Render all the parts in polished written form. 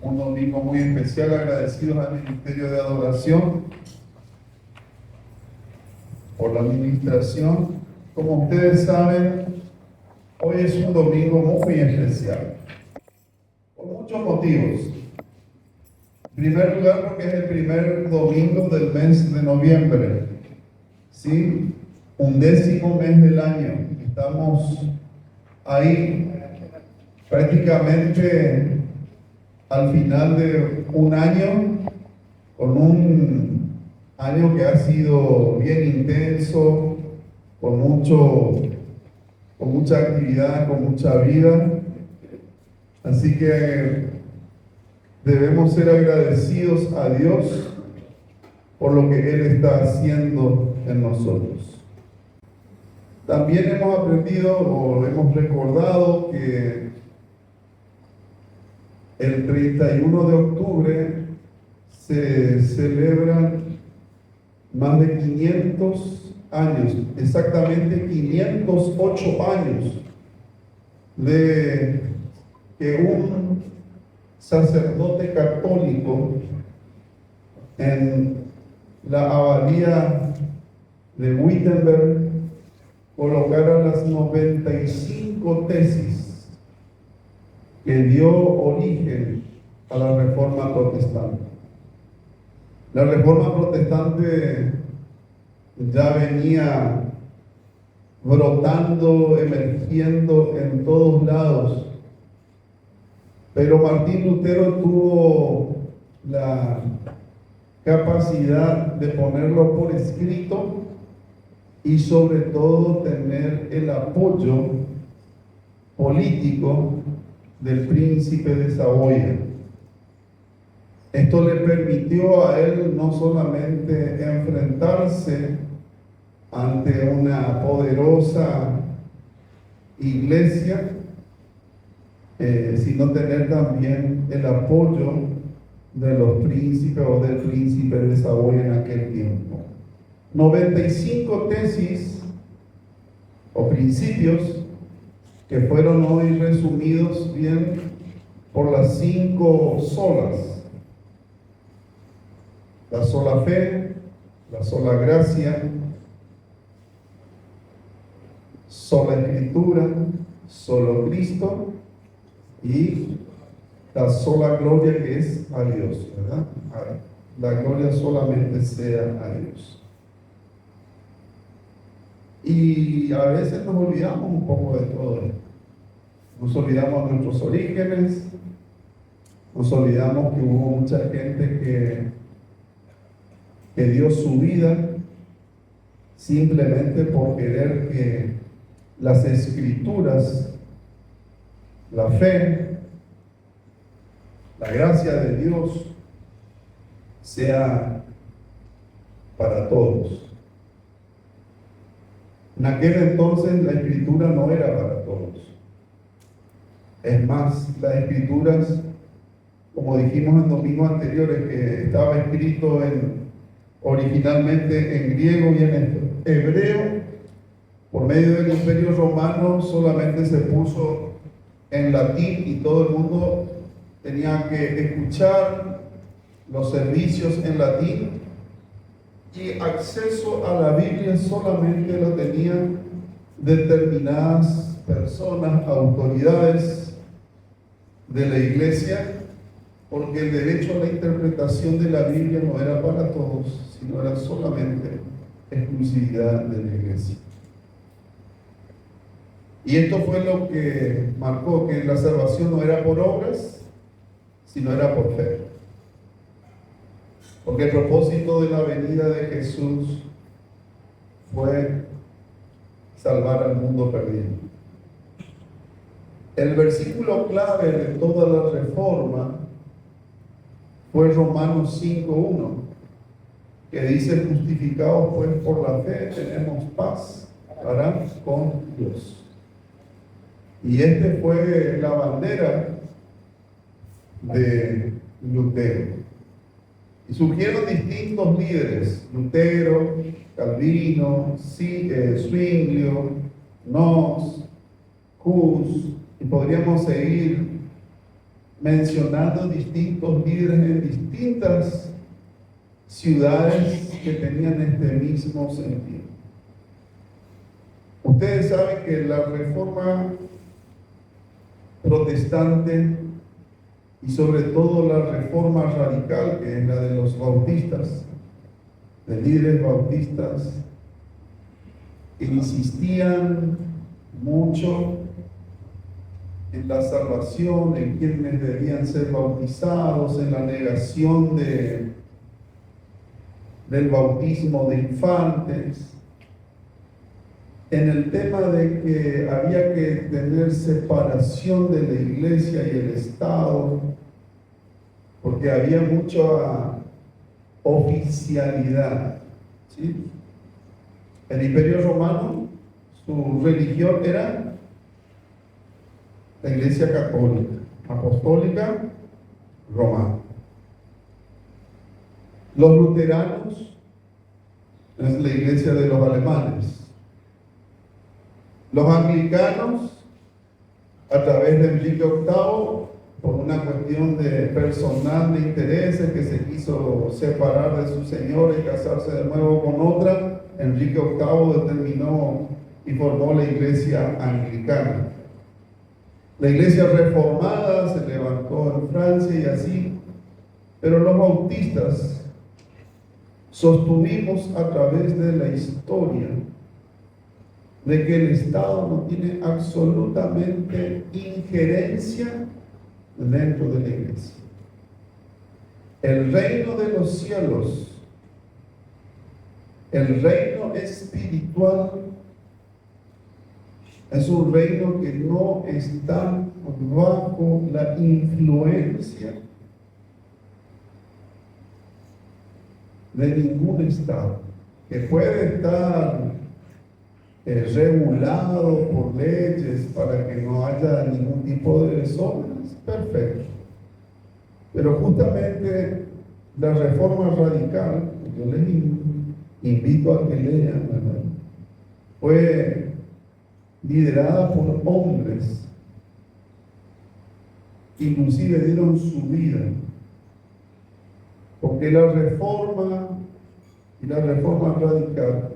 un domingo muy especial, agradecidos al Ministerio de Adoración por la administración. Como ustedes saben, hoy es un domingo muy especial, por muchos motivos. En primer lugar, porque es el primer domingo del mes de noviembre, ¿sí? 11º mes del año. Estamos ahí prácticamente al final de un año, con un año que ha sido bien intenso, con mucha actividad, con mucha vida. Así que debemos ser agradecidos a Dios por lo que Él está haciendo en nosotros. También hemos aprendido o hemos recordado que el 31 de octubre se celebran más de 500 años, exactamente 508 años, de que un sacerdote católico en la abadía de Wittenberg colocara las 95 tesis que dio origen a la Reforma Protestante. La Reforma Protestante ya venía brotando, emergiendo en todos lados, pero Martín Lutero tuvo la capacidad de ponerlo por escrito y sobre todo tener el apoyo político del príncipe de Saboya. Esto le permitió a él no solamente enfrentarse ante una poderosa iglesia, sino tener también el apoyo de los príncipes o del príncipe de Saboya en aquel tiempo. 95 tesis o principios que fueron hoy resumidos bien por las 5 solas: la sola fe, la sola gracia, sola escritura, solo Cristo y la sola gloria, que es a Dios, ¿verdad? La gloria solamente sea a Dios. Y a veces nos olvidamos un poco de todo esto. Nos olvidamos de nuestros orígenes, nos olvidamos que hubo mucha gente que dio su vida simplemente por querer que las escrituras, la fe, la gracia de Dios sea para todos. En aquel entonces la escritura no era para todos. Es más, las escrituras, como dijimos en domingos anteriores, que estaba escrito originalmente en griego y en hebreo, por medio del Imperio Romano solamente se puso en latín y todo el mundo tenía que escuchar los servicios en latín, y acceso a la Biblia solamente lo tenían determinadas personas, autoridades de la iglesia, porque el derecho a la interpretación de la Biblia no era para todos, sino era solamente exclusividad de la iglesia. Y esto fue lo que marcó que la salvación no era por obras, sino era por fe. Porque el propósito de la venida de Jesús fue salvar al mundo perdido. El versículo clave de toda la reforma fue Romanos 5:1, que dice: justificados pues por la fe tenemos paz para con Dios. Y este fue la bandera de Lutero. Y surgieron distintos líderes: Lutero, Calvino, Zwinglio, Knox, Hus, y podríamos seguir mencionando distintos líderes en distintas ciudades que tenían este mismo sentido. Ustedes saben que la reforma protestante y sobre todo la reforma radical, que es la de los bautistas, de líderes bautistas, insistían mucho en la salvación, en quienes debían ser bautizados, en la negación del bautismo de infantes, en el tema de que había que tener separación de la iglesia y el Estado, porque había mucha oficialidad, ¿sí? El Imperio Romano, su religión era la Iglesia Católica, Apostólica, Romana. Los luteranos es la iglesia de los alemanes. Los anglicanos, a través de Enrique VIII, por una cuestión de personal de intereses, que se quiso separar de su señora y casarse de nuevo con otra, Enrique VIII determinó y formó la iglesia anglicana. La iglesia reformada se levantó en Francia y así, pero los bautistas sostuvimos a través de la historia de que el Estado no tiene absolutamente injerencia dentro de la iglesia. El reino de los cielos, el reino espiritual, es un reino que no está bajo la influencia de ningún Estado, que puede estar regulado por leyes para que no haya ningún tipo de desórdenes, perfecto. Pero justamente la reforma radical, yo les invito a que lean, ¿verdad?, fue liderada por hombres que inclusive dieron su vida, porque la reforma y la reforma radical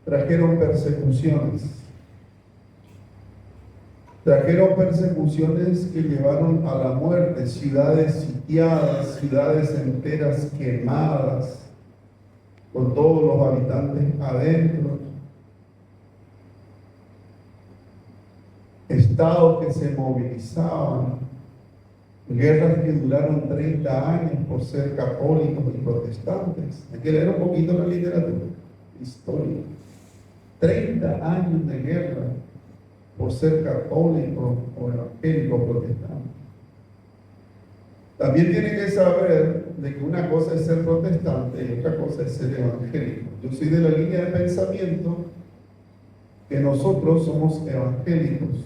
trajeron persecuciones que llevaron a la muerte, ciudades sitiadas, ciudades enteras quemadas, con todos los habitantes adentro, estados que se movilizaban, guerras que duraron 30 años por ser católicos y protestantes. Hay que leer un poquito la literatura, historia. 30 años de guerra por ser católico o evangélico protestante. También tienen que saber de que una cosa es ser protestante y otra cosa es ser evangélico. Yo soy de la línea de pensamiento que nosotros somos evangélicos,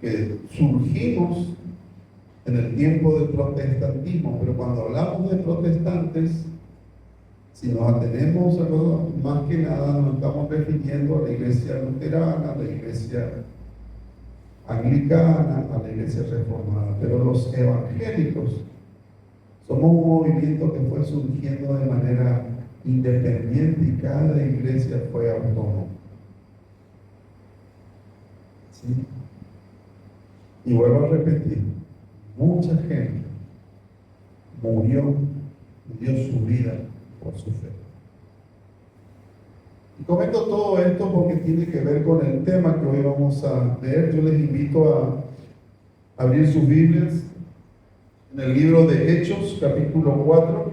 que surgimos en el tiempo del protestantismo, pero cuando hablamos de protestantes, si nos atenemos a más que nada, nos estamos refiriendo a la iglesia luterana, a la iglesia anglicana, a la iglesia reformada. Pero los evangélicos somos un movimiento que fue surgiendo de manera independiente y cada iglesia fue autónoma. ¿Sí? Y vuelvo a repetir, mucha gente murió, dio su vida por su fe. Y comento todo esto porque tiene que ver con el tema que hoy vamos a leer. Yo les invito a abrir sus Biblias en el libro de Hechos, capítulo 4,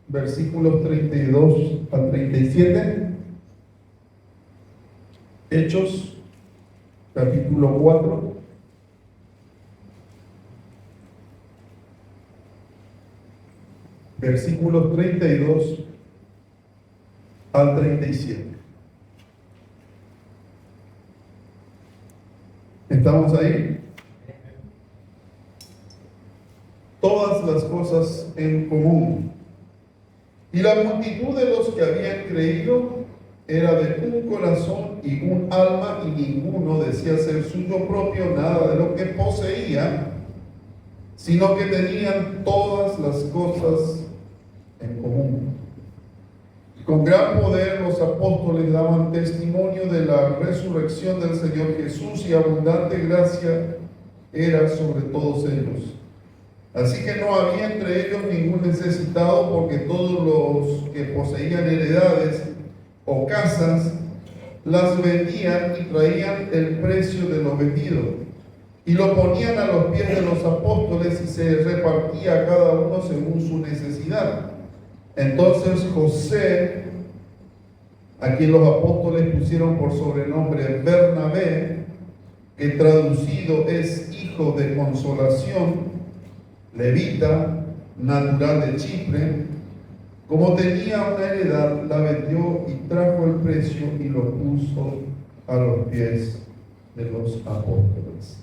versículos 32 al 37. Hechos, capítulo 4, versículos 32 al 37. ¿Estamos ahí? Todas las cosas en común. Y la multitud de los que habían creído era de un corazón y un alma, y ninguno decía ser suyo propio nada de lo que poseía, sino que tenían todas las cosas en común. Y con gran poder los apóstoles daban testimonio de la resurrección del Señor Jesús, y abundante gracia era sobre todos ellos. Así que no había entre ellos ningún necesitado, porque todos los que poseían heredades o casas las vendían y traían el precio de lo vendido y lo ponían a los pies de los apóstoles, y se repartía a cada uno según su necesidad. Entonces José, a quien los apóstoles pusieron por sobrenombre Bernabé, que traducido es hijo de consolación, levita, natural de Chipre, como tenía una heredad, la vendió y trajo el precio y lo puso a los pies de los apóstoles.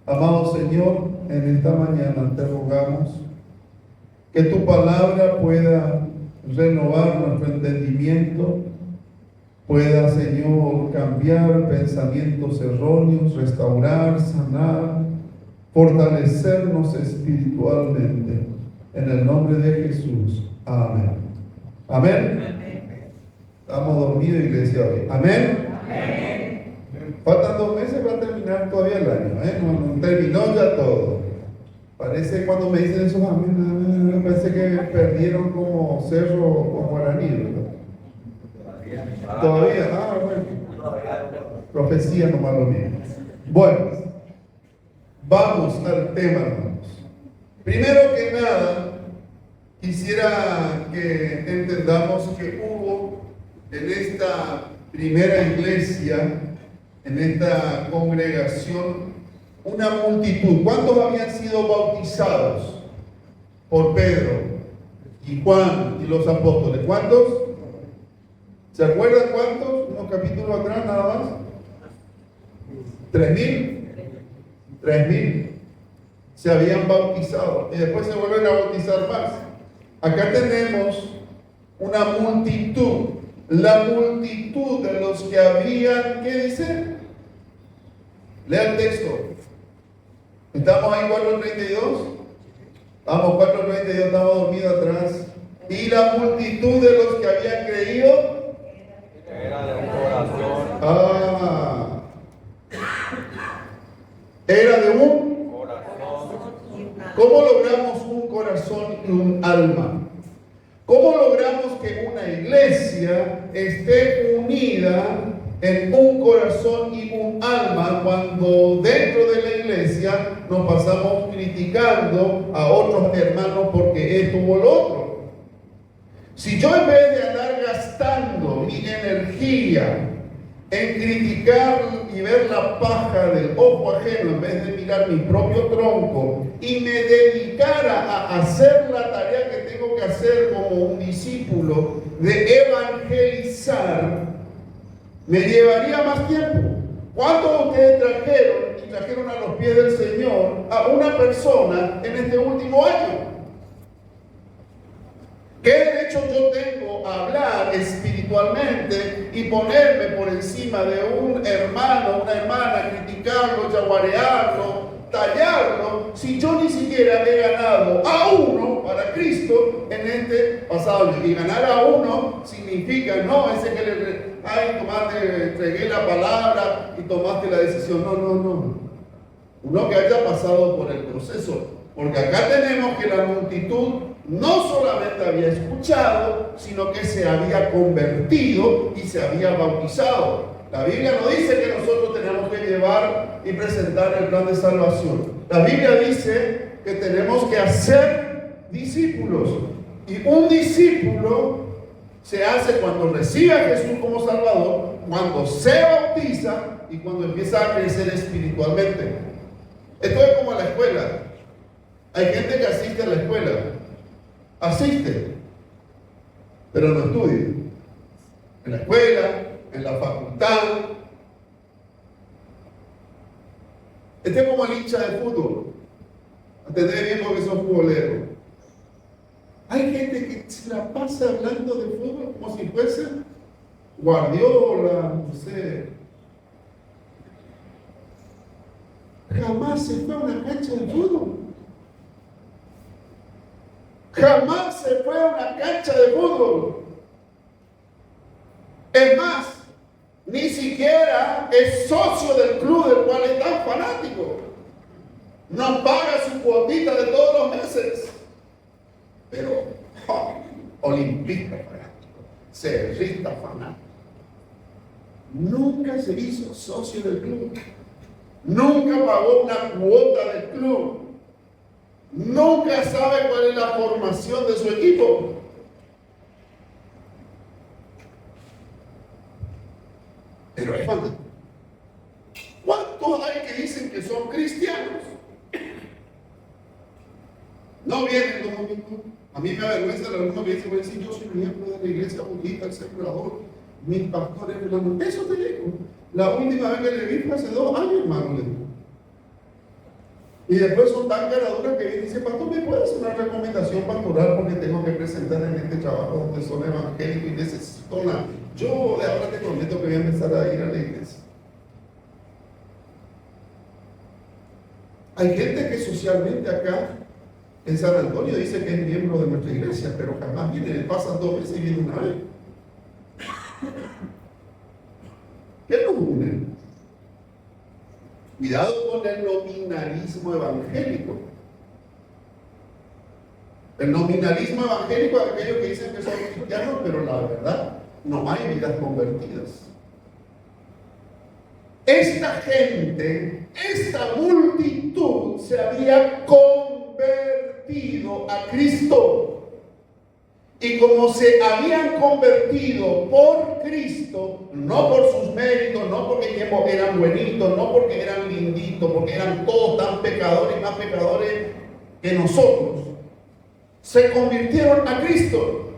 Amado Señor, en esta mañana te rogamos que tu palabra pueda renovar nuestro entendimiento, pueda, Señor, cambiar pensamientos erróneos, restaurar, sanar, fortalecernos espiritualmente. En el nombre de Jesús. Amén. Amén. Estamos dormidos, iglesia, hoy. Amén. Amén. Faltan 2 meses para terminar todavía el año, No terminó ya todo. Parece cuando me dicen esos amén, parece que perdieron como cerro o guaraní, ¿verdad? Todavía, bueno. Profecía nomás lo mismo. Bueno, vamos al tema, hermanos. Primero que nada, quisiera que entendamos que hubo en esta primera iglesia, en esta congregación, una multitud. ¿Cuántos habían sido bautizados por Pedro y Juan y los apóstoles? ¿Cuántos? ¿Se acuerdan cuántos? Unos capítulos atrás nada más. 3.000. 3.000 se habían bautizado y después se vuelven a bautizar más. Acá tenemos una multitud, la multitud de los que habían, ¿qué dice? Lea el texto. ¿Estamos ahí 4:32? Vamos, 4:32, estamos dormidos atrás. Y la multitud de los que habían creído era de un corazón. Era de un Corazón. ¿Cómo logramos un corazón y un alma? ¿Cómo logramos que una iglesia esté unida en un corazón y un alma cuando dentro de la iglesia nos pasamos criticando a otros hermanos porque esto o lo otro? Si yo, en vez de andar gastando mi energía en criticar y ver la paja del ojo ajeno en vez de mirar mi propio tronco, y me dedicara a hacer la tarea que tengo que hacer como un discípulo de evangelizar, me llevaría más tiempo. ¿Cuántos de ustedes trajeron a los pies del Señor a una persona en este último año? ¿Qué derecho yo tengo a hablar espiritualmente y ponerme por encima de un hermano, una hermana, criticarlo, yaguarearlo, tallarlo, si yo ni siquiera he ganado a uno para Cristo en este pasado año? Y ganar a uno significa, no, ese que entregué la palabra y tomaste la decisión. No. Uno que haya pasado por el proceso. Porque acá tenemos que la multitud no solamente había escuchado, sino que se había convertido y se había bautizado. La Biblia no dice que nosotros tenemos que llevar y presentar el plan de salvación. La Biblia dice que tenemos que hacer discípulos. Y un discípulo se hace cuando recibe a Jesús como Salvador, cuando se bautiza y cuando empieza a crecer espiritualmente. Esto es como la escuela. Hay gente que asiste a la escuela. Asiste, pero no estudia. En la escuela, en la facultad. Este es como el hincha de fútbol. Entendés bien porque son futboleros. Hay gente que se la pasa hablando de fútbol como si fuese Guardiola, no sé. Jamás se fue a una cancha de fútbol. Jamás se fue a una cancha de fútbol. Es más, ni siquiera es socio del club del cual es tan fanático. No paga su cuotita de todos los meses. Pero, olimpista fanático, cerrista fanático. Nunca se hizo socio del club. Nunca pagó una cuota del club. Nunca sabe cuál es la formación de su equipo. Pero es fanático. ¿Cuántos hay que dicen que son cristianos? No vienen los domingos. A mí me avergüenza la alguna vez que voy a decir, yo soy miembro de la iglesia bonita, el sembrador, mis pastores, eso te digo. La última vez que le vi fue hace 2 años, hermano. Y después son tan caraduras que vienen y dicen, pastor, ¿me puede hacer una recomendación pastoral porque tengo que presentar en este trabajo donde son evangélicos y necesito una? Yo de ahora te prometo que voy a empezar a ir a la iglesia. Hay gente que socialmente acá en San Antonio dice que es miembro de nuestra iglesia, pero jamás viene, le pasan 2 veces y viene una vez. ¿Qué nos une? Cuidado con el nominalismo evangélico. El nominalismo evangélico es aquellos que dicen que son cristianos, pero la verdad, no hay vidas convertidas. Esta gente, esta multitud se había convertido a Cristo. Y como se habían convertido por Cristo, no por sus méritos, no porque eran buenitos, no porque eran linditos, porque eran todos tan pecadores, más pecadores que nosotros, se convirtieron a Cristo.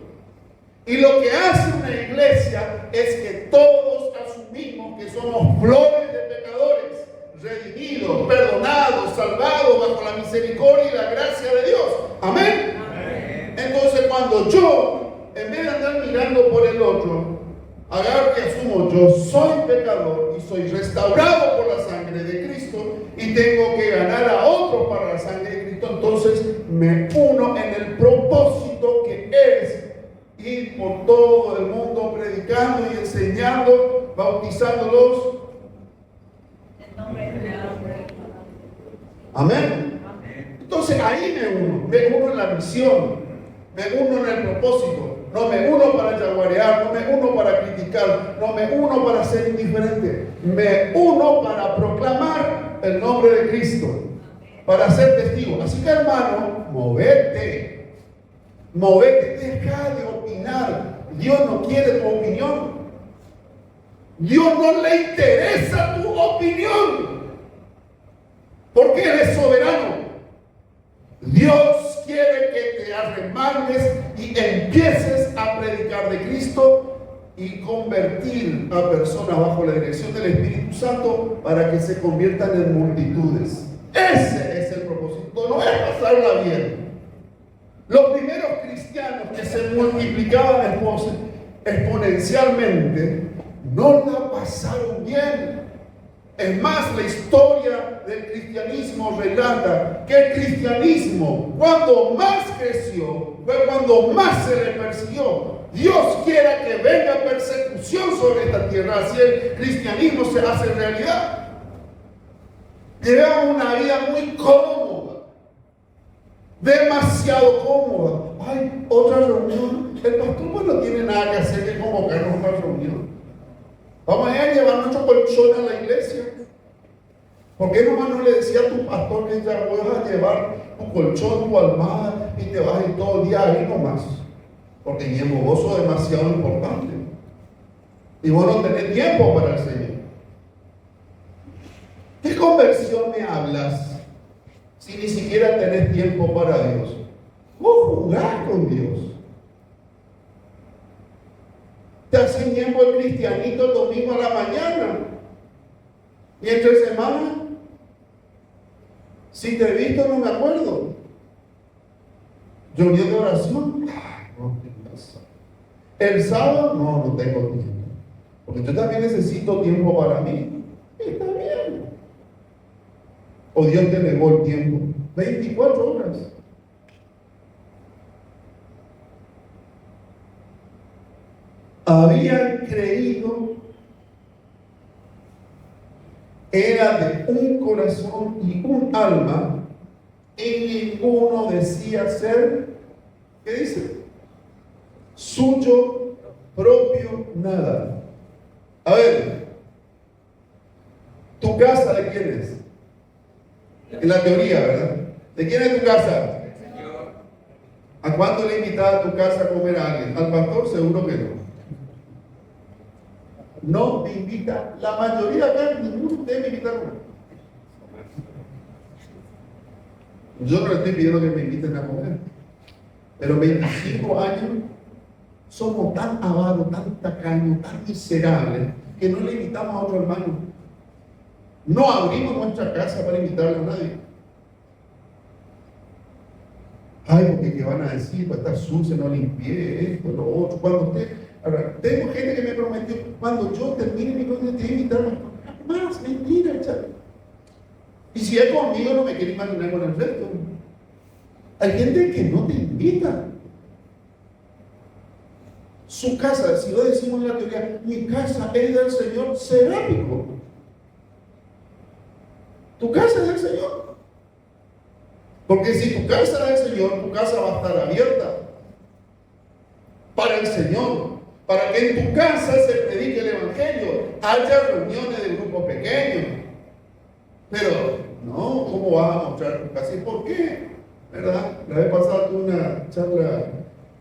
Y lo que hace una iglesia es que todos asumimos que somos flores de pecadores, redimidos, perdonados, salvados bajo la misericordia y la gracia de Dios. Amén. Entonces cuando yo, en vez de andar mirando por el otro, agarro y asumo, yo soy pecador y soy restaurado por la sangre de Cristo y tengo que ganar a otro para la sangre de Cristo, entonces me uno en el propósito que es ir por todo el mundo predicando y enseñando, bautizándolos. Amén. Entonces ahí me uno en la misión. Me uno en el propósito, no me uno para yaguarear, no me uno para criticar, no me uno para ser indiferente, me uno para proclamar el nombre de Cristo, para ser testigo. Así que hermano, movete, deja de opinar. Dios no quiere tu opinión, Dios no le interesa tu opinión, porque Él es soberano. Dios quiere que te arremangues y empieces a predicar de Cristo y convertir a personas bajo la dirección del Espíritu Santo para que se conviertan en multitudes. Ese es el propósito, no es pasarla bien. Los primeros cristianos que se multiplicaban exponencialmente no la pasaron bien. Es más, la historia del cristianismo relata que el cristianismo, cuando más creció, fue cuando más se le persiguió. Dios quiera que venga persecución sobre esta tierra, así el cristianismo se hace realidad. Llevamos una vida muy cómoda, demasiado cómoda. Ay, otra reunión. El pastor pues no tiene nada que hacer que convocarnos a una reunión. Vamos a ir a llevar nuestro colchón a la iglesia. ¿Por qué nomás no le decía a tu pastor que ya vas a llevar tu colchón, tu almohada y te vas a ir todo el día ahí nomás? Porque Ñemo, vos sos demasiado importante. Y vos no tenés tiempo para el Señor. ¿Qué conversión me hablas si ni siquiera tenés tiempo para Dios? Vos jugás con Dios. Te hacen tiempo el cristianito el domingo a la mañana. Y entre semana, si te he visto no me acuerdo. Reunión de oración. No, el sábado no tengo tiempo. Porque yo también necesito tiempo para mí. Está bien. O Dios te negó el tiempo. 24 horas. Habían creído, era de un corazón y un alma, y ninguno decía ser, ¿qué dice? Suyo propio nada. A ver, ¿tu casa de quién es? En la teoría, ¿verdad? ¿De quién es tu casa? ¿A cuánto le invitas a tu casa a comer a alguien? ¿Al pastor? Seguro que no. No me invita, la mayoría acá, ninguno de ustedes me invita a comer. Yo no le estoy pidiendo que me inviten a comer, pero 25 años somos tan avaros, tan tacaños, tan miserables, que no le invitamos a otro hermano. No abrimos nuestra casa para invitarle a nadie. Ay, porque ¿qué van a decir? Va a estar sucio, no limpié esto, lo otro. Cuando usted, ahora, tengo gente que me prometió, cuando yo termine mi cosa, te voy a invitar más, mentira, chaval. Y si es conmigo, no me quiero imaginar con el resto. Hay gente que no te invita. Su casa, si lo decimos en la teoría, mi casa es del Señor serápico. Tu casa es del Señor. Porque si tu casa es del Señor, tu casa va a estar abierta para el Señor, para que en tu casa se predique el Evangelio, haya reuniones de grupos pequeños. Pero, no, ¿cómo vas a mostrar tu casa? ¿Y por qué? ¿Verdad? La vez pasada tuve una charla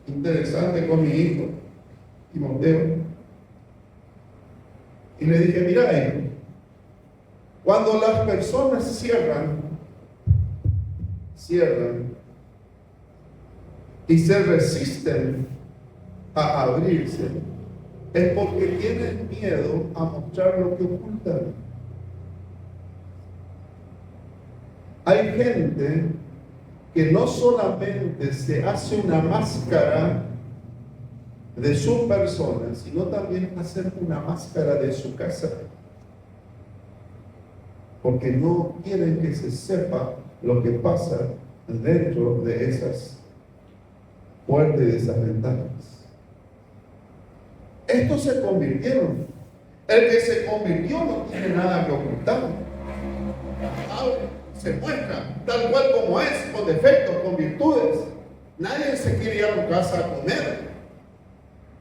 interesante con mi hijo, Timoteo, y le dije, mira, hijo, cuando las personas cierran y se resisten a abrirse, es porque tienen miedo a mostrar lo que ocultan. Hay gente que no solamente se hace una máscara de su persona, sino también hacer una máscara de su casa, porque no quieren que se sepa lo que pasa dentro de esas puertas y de esas ventanas. Estos se convirtieron. El que se convirtió no tiene nada que ocultar. Ahora se muestra tal cual como es, con defectos, con virtudes. Nadie se quiere ir a tu casa a comer.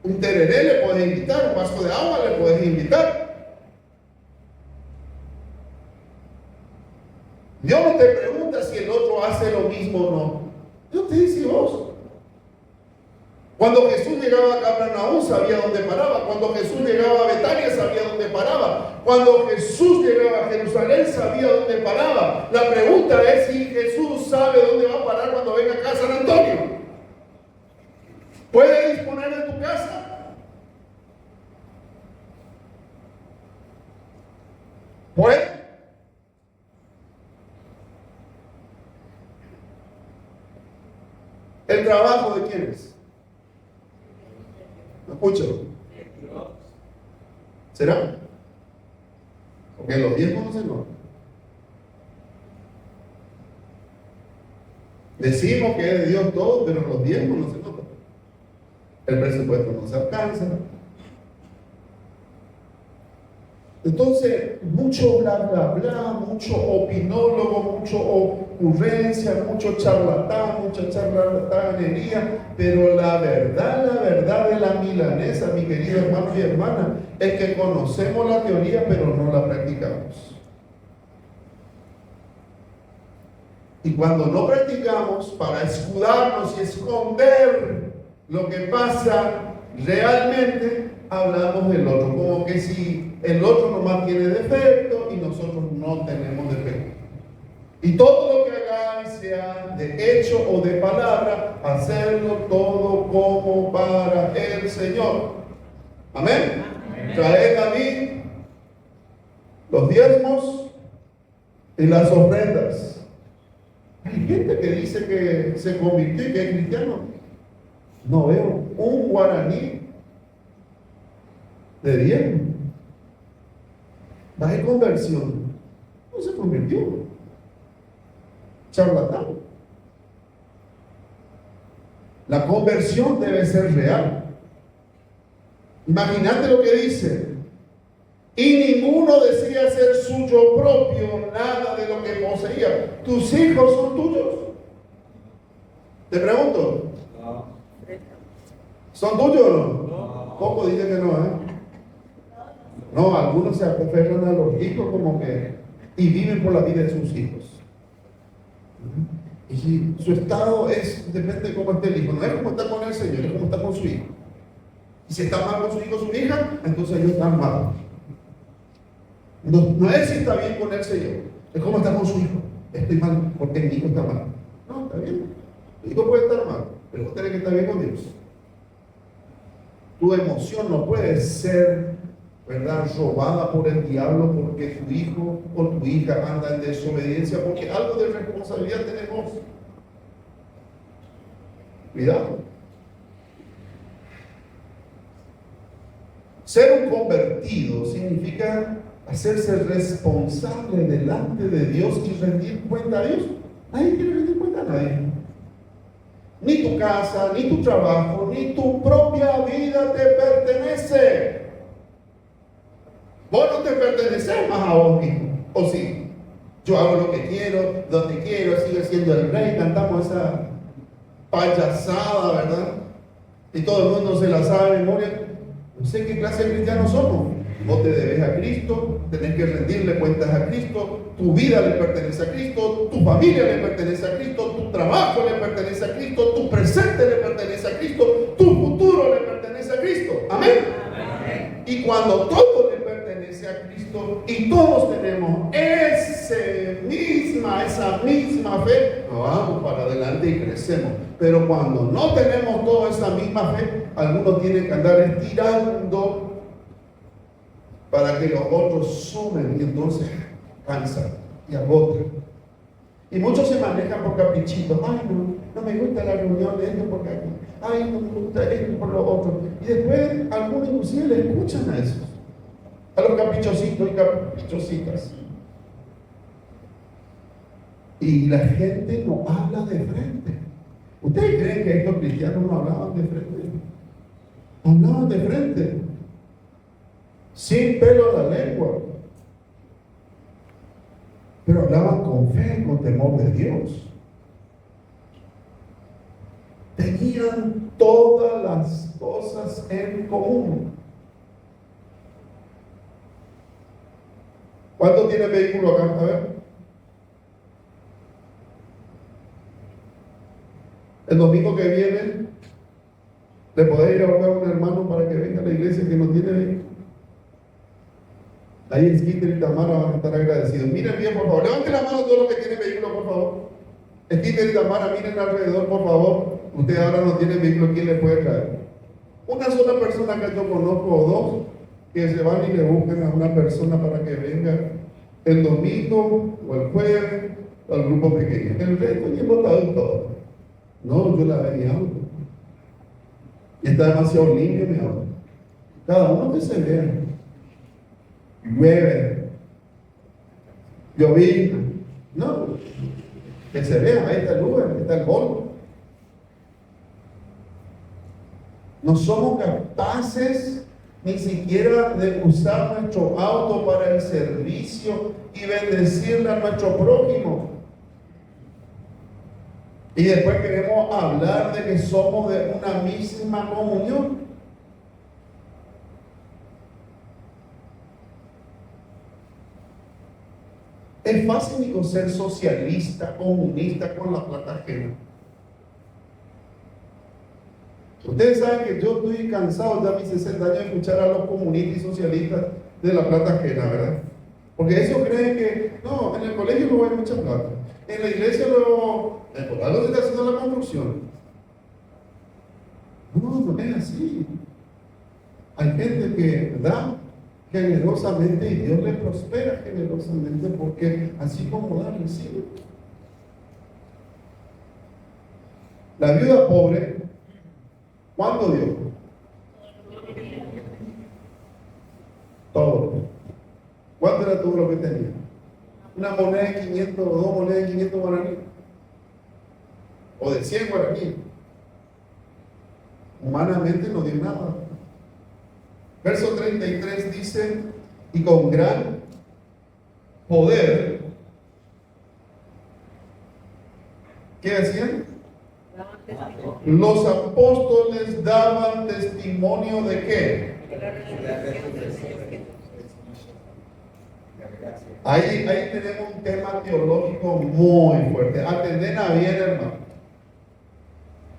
Un tereré le puedes invitar, un vaso de agua le puedes invitar. Dios no te pregunta si el otro hace lo mismo o no. Dios te dice vos. Cuando Jesús llegaba a Capernaum sabía dónde paraba. Cuando Jesús llegaba a Betania sabía dónde paraba. Cuando Jesús llegaba a Jerusalén sabía dónde paraba. La pregunta es si Jesús sabe dónde va a parar cuando venga acá a San Antonio. ¿Puede disponer de tu casa? ¿Puede? ¿El trabajo de quién es? ¿Me escucho? ¿Será? Porque los diezmos no se notan. Decimos que es de Dios todo, pero los diezmos no se notan. El presupuesto no se alcanza. Entonces, mucho bla bla bla, mucho opinólogo, mucho ocurrencia, mucho charlatán, mucha charlatanería, pero la verdad de la milanesa, mi querido hermano y hermana, es que conocemos la teoría, pero no la practicamos. Y cuando no practicamos, para escudarnos y esconder lo que pasa realmente, hablamos del otro, como que si el otro nomás tiene defecto y nosotros no tenemos defecto. Y todo lo que hagáis, sea de hecho o de palabra, hacerlo todo como para el Señor. Amén. Traed a mí los diezmos y las ofrendas. Hay gente que dice que se convirtió y que es cristiano. No veo un guaraní de diezmo. Va de conversión. No se convirtió. Charlatán. La conversión debe ser real. Imagínate lo que dice. Y ninguno decía ser suyo propio nada de lo que poseía. ¿Tus hijos son tuyos? Te pregunto. No. ¿Son tuyos o no? No. ¿Cómo dicen que no? No, algunos se aferran a los hijos como que y viven por la vida de sus hijos. Y su estado depende de cómo esté el hijo. No es como está con el Señor, es como está con su hijo. Y si está mal con su hijo o su hija, entonces ellos están mal. No es si está bien con el Señor, es como está con su hijo. Estoy mal porque mi hijo está mal. No, está bien. Tu hijo puede estar mal, pero vos tenés que estar bien con Dios. Tu emoción no puede ser, ¿verdad?, robada por el diablo porque tu hijo o tu hija anda en desobediencia, porque algo de responsabilidad tenemos. Cuidado. Ser un convertido significa hacerse responsable delante de Dios y rendir cuenta a Dios. Nadie quiere rendir cuenta a nadie. Ni tu casa, ni tu trabajo, ni tu propia vida te pertenece. Vos no te perteneces más a vos mismo, ¿o sí? Yo hago lo que quiero, donde quiero, sigo siendo el rey, cantamos esa payasada, ¿verdad? Y todo el mundo se la sabe de memoria. No sé qué clase de cristianos somos. Vos te debes a Cristo, tenés que rendirle cuentas a Cristo, tu vida le pertenece a Cristo, tu familia le pertenece a Cristo, tu trabajo le pertenece a Cristo, tu presente le pertenece a Cristo, tu futuro le pertenece a Cristo. Amén. Amén. Y cuando todo le pertenece a Cristo y todos tenemos esa misma fe, nos vamos para adelante y crecemos. Pero cuando no tenemos toda esa misma fe, algunos tienen que andar estirando para que los otros sumen y entonces cansan y agotan. Y muchos se manejan por caprichitos. Ay, no me gusta la reunión de esto porque aquí. Ay, no me gusta esto por lo otro. Y después algunos inclusive le escuchan a esos, a los caprichositos y caprichositas. Y la gente no habla de frente. ¿Ustedes creen que estos cristianos no hablaban de frente? Hablaban de frente, sin pelo en la lengua, pero hablaban con fe, con temor de Dios. Tenían todas las cosas en común. ¿Cuántos tienen vehículo acá? A ver. El domingo que viene le podés ir a buscar a un hermano para que venga a la iglesia que no tiene vehículo. Ahí en Esquiter y Tamara van a estar agradecidos. Miren bien, por favor. Levanten la mano todos los que tienen vehículo, por favor. Esquiter y Tamara, miren alrededor, por favor. Usted ahora no tiene vehículo, ¿quién le puede traer? Una sola persona que yo conozco o dos que se van y le busquen a una persona para que venga el domingo o el jueves al grupo pequeño. El resto ya votado en todo. No, yo la veo en mi auto. Y está demasiado limpio mi auto. Cada uno que se vea. Llueve, llovizna, no, que se vea, ahí está el Uber, ahí está el Volvo. No somos capaces ni siquiera de usar nuestro auto para el servicio y bendecirle a nuestro prójimo. Y después queremos hablar de que somos de una misma comunión. Es fácil, digo, ser socialista, comunista con la plata ajena. Ustedes saben que yo estoy cansado ya a mis 60 años de escuchar a los comunistas y socialistas de la plata ajena, ¿verdad? Porque ellos creen que, no, en el colegio no hay mucha plata. En la iglesia por algo se está haciendo la construcción. No es así. Hay gente que da generosamente y Dios le prospera generosamente, porque así como da, recibe. La viuda pobre, ¿cuánto dio? Todo. ¿Cuánto era todo lo que tenía? Una moneda de 500 o 2 monedas de 500 guaraníes. O de 100 guaraníes. Humanamente no dio nada. Verso 33 dice, y con gran poder, ¿qué hacían? Los apóstoles daban testimonio de qué? Ahí tenemos un tema teológico muy fuerte. Atenden a bien, hermano.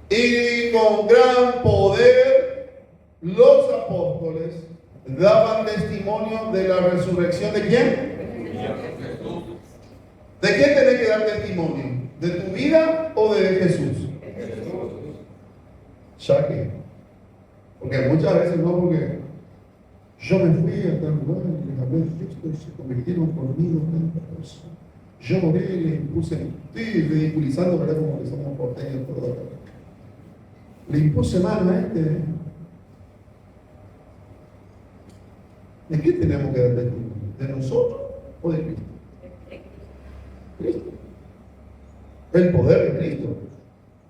Y con gran poder los apóstoles daban testimonio de la resurrección de quién? ¿De quién tenés que dar testimonio? ¿De tu vida o de Jesús? ¿Ya qué? Porque muchas veces no, porque yo me fui a tal lugar, les hablé de Cristo y se convirtieron conmigo tantas personas. Yo oré, les impuse, estoy ridiculizando, ¿verdad? Como que somos porteños todos acá. Le impuse mano a este. ¿De qué tenemos que dar testimonio? ¿De nosotros o de Cristo? Cristo. El poder de Cristo.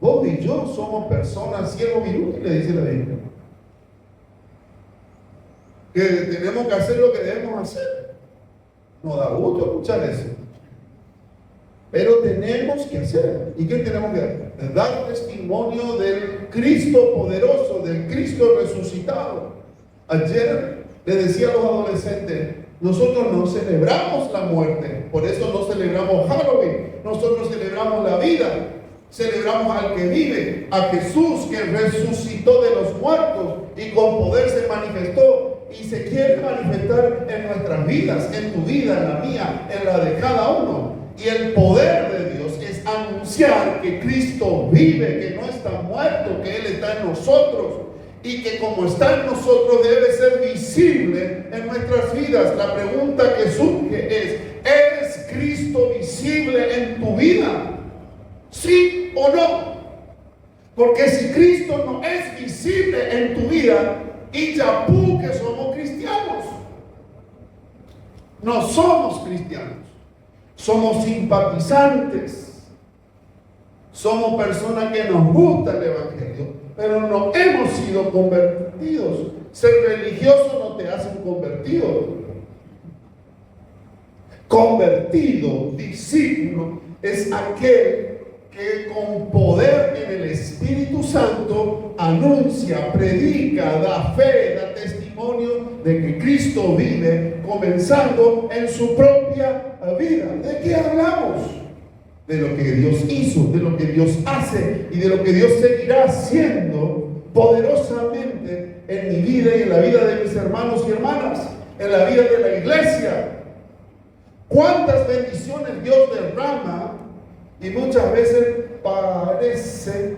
Vos y yo somos personas siervos inútiles, dice la Biblia. Que tenemos que hacer lo que debemos hacer. Nos da gusto escuchar eso. Pero tenemos que hacer. ¿Y qué tenemos que hacer? Dar testimonio del Cristo poderoso, del Cristo resucitado. Ayer le decía a los adolescentes, nosotros no celebramos la muerte, por eso no celebramos Halloween, nosotros celebramos la vida, celebramos al que vive, a Jesús que resucitó de los muertos y con poder se manifestó y se quiere manifestar en nuestras vidas, en tu vida, en la mía, en la de cada uno. Y el poder de Dios es anunciar que Cristo vive, que no está muerto, que Él está en nosotros y que como está en nosotros debe ser visible en nuestras vidas. La pregunta que surge ¿es Cristo visible en tu vida? ¿Sí o no? Porque si Cristo no es visible en tu vida, y ya que somos cristianos. No somos cristianos. Somos simpatizantes. Somos personas que nos gusta el Evangelio, pero no hemos sido convertidos. Ser religioso no te hace un convertido. Convertido, discípulo, es aquel que con poder en el Espíritu Santo anuncia, predica, da fe, da testimonio de que Cristo vive, comenzando en su propia vida. ¿De qué hablamos? De lo que Dios hizo, de lo que Dios hace y de lo que Dios seguirá haciendo poderosamente en mi vida y en la vida de mis hermanos y hermanas, en la vida de la iglesia. ¿Cuántas bendiciones Dios derrama? Y muchas veces parece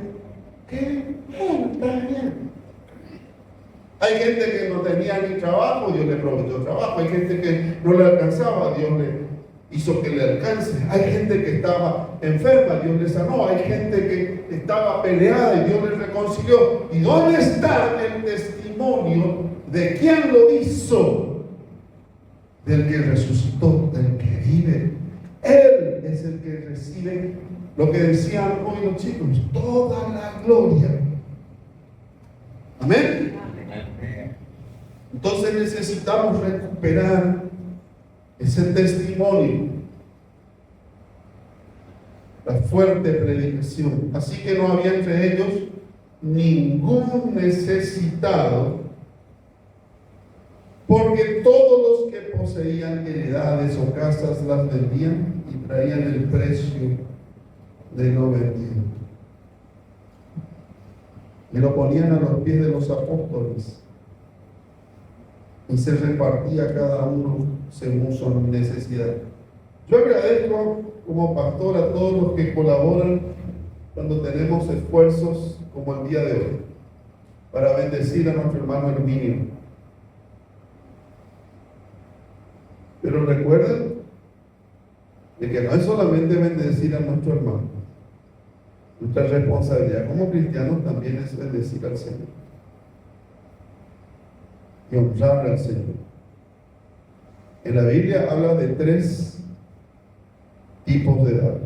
que no está bien. Hay gente que no tenía ni trabajo, Dios le proveyó trabajo. Hay gente que no le alcanzaba, Dios le hizo que le alcance. Hay gente que estaba enferma, Dios le sanó. Hay gente que estaba peleada y Dios le reconcilió. ¿Y dónde está el testimonio de quién lo hizo? Del que resucitó, del que vive. Él es el que recibe lo que decían hoy los chicos, toda la gloria. Amén. Entonces necesitamos recuperar ese testimonio, la fuerte predicación. Así que no había entre ellos ningún necesitado, porque todos los que poseían heredades o casas las vendían y traían el precio de lo vendido y lo ponían a los pies de los apóstoles y se repartía cada uno según su necesidad. Yo agradezco como pastor a todos los que colaboran cuando tenemos esfuerzos como el día de hoy para bendecir a nuestro hermano Herminio. Pero recuerden de que no es solamente bendecir a nuestro hermano. Nuestra responsabilidad como cristianos también es bendecir al Señor y honrar al Señor. En la Biblia habla de 3 tipos de dar: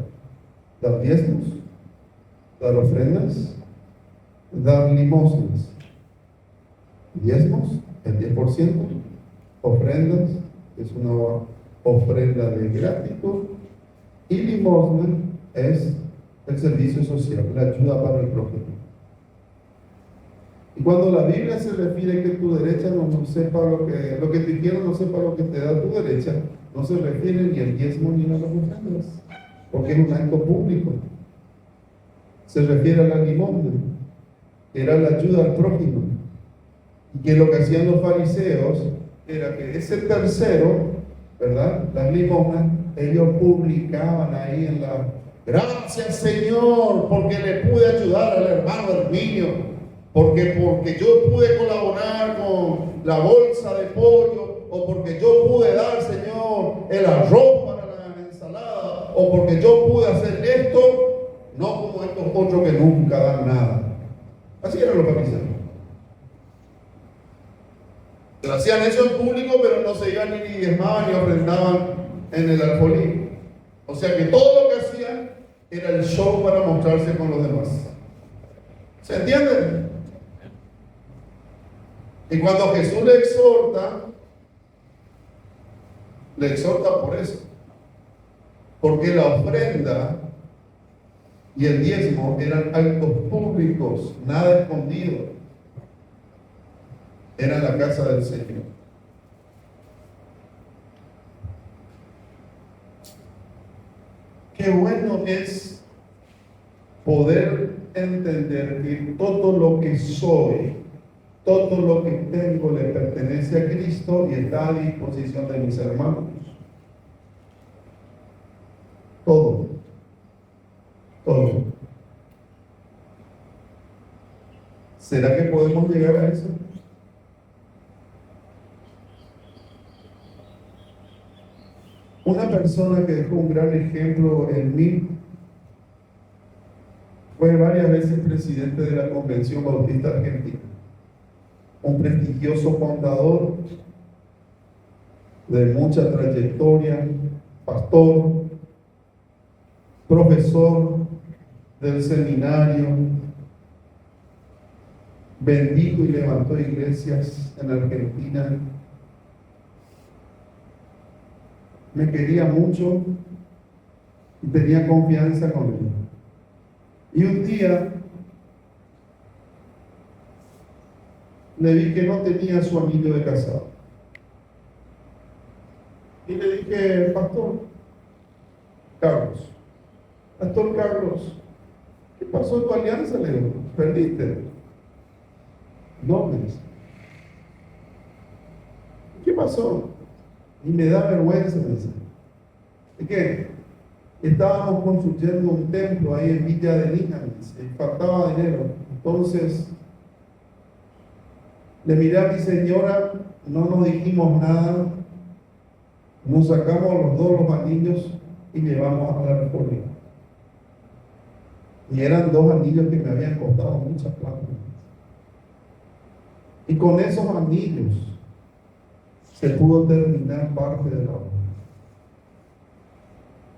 dar diezmos, dar ofrendas, dar limosnas. Diezmos, el 10%, ofrendas, es una ofrenda de gratitud, y limosna es el servicio social, la ayuda para el prójimo. Y cuando la Biblia se refiere que tu derecha no sepa lo que te quiero no sepa lo que te da tu derecha, no se refiere ni al diezmo ni a las ofrendas, porque es un acto público. Se refiere a la limosna, que era la ayuda al prójimo. Y que lo que hacían los fariseos era que ese tercero, ¿verdad? Las limosnas, ellos publicaban ahí en la: gracias Señor, porque le pude ayudar al hermano Herminio, porque yo pude colaborar con la bolsa de pollo, o porque yo pude dar, Señor, el arroz para la ensalada, o porque yo pude hacer esto, no como estos otros que nunca dan nada. Así eran los fariseos. Hacían eso en público, pero no se iban ni diezmaban ni ofrendaban en el alfolí. O sea que todo lo que hacían era el show para mostrarse con los demás. ¿Se entiende? Y cuando Jesús le exhorta por eso. Porque la ofrenda y el diezmo eran actos públicos, nada escondido. Era la casa del Señor. Qué bueno es poder entender que todo lo que soy, todo lo que tengo le pertenece a Cristo y está a disposición de mis hermanos. Todo. Todo. ¿Será que podemos llegar a eso? Una persona que dejó un gran ejemplo en mí fue varias veces presidente de la Convención Bautista Argentina, un prestigioso contador de mucha trayectoria, pastor, profesor del seminario, bendijo y levantó iglesias en Argentina. Me quería mucho y tenía confianza con él. Y un día le vi que no tenía su anillo de casado. Y le dije: Pastor Carlos, ¿qué pasó en tu alianza? Le digo: ¿perdiste? No, me dice. ¿Qué pasó? Y me da vergüenza, me dice. ¿De qué? Estábamos construyendo un templo ahí en Villa de Lina, me dice, y faltaba dinero. Entonces, le miré a mi señora, no nos dijimos nada, nos sacamos los dos los anillos y llevamos a la República. Y eran 2 anillos que me habían costado mucha plata. Y con esos anillos se pudo terminar parte de la obra.